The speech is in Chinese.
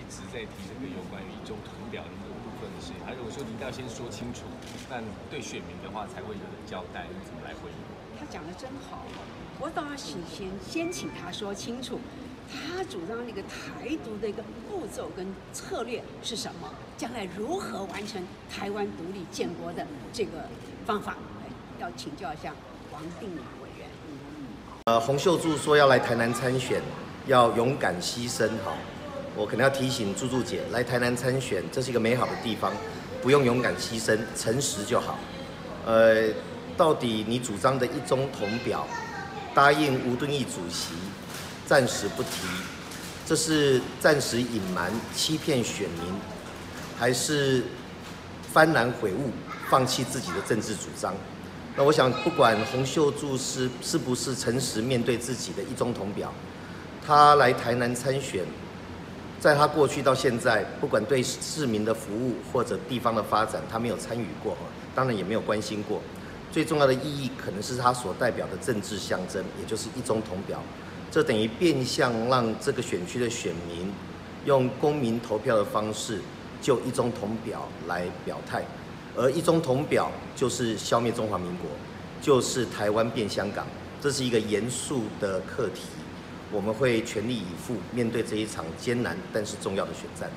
直在提这个有关于一中图表的这个部分的事情。他如果说你一定要先说清楚，但对选民的话才会有人交代，你怎么来回应？他讲的真好，我倒要先请他说清楚，他主张那个台独的一个步骤跟策略是什么，将来如何完成台湾独立建国的这个方法，要请教一下王定宇委员。洪秀柱说要来台南参选，要勇敢牺牲哈。我可能要提醒柱姐，来台南参选，这是一个美好的地方，不用勇敢牺牲，诚实就好。到底你主张的一中统表，答应吴敦义主席，暂时不提，这是暂时隐瞒、欺骗选民，还是幡然悔悟，放弃自己的政治主张？那我想，不管洪秀柱是不是诚实面对自己的一中统表，他来台南参选，在他过去到现在，不管对市民的服务或者地方的发展，他没有参与过，当然也没有关心过。最重要的意义可能是他所代表的政治象征，也就是一中统表。这等于变相让这个选区的选民用公民投票的方式就一中统表来表态，而一中统表就是消灭中华民国，就是台湾变香港，这是一个严肃的课题，我们会全力以赴面对这一场艰难但是重要的选战。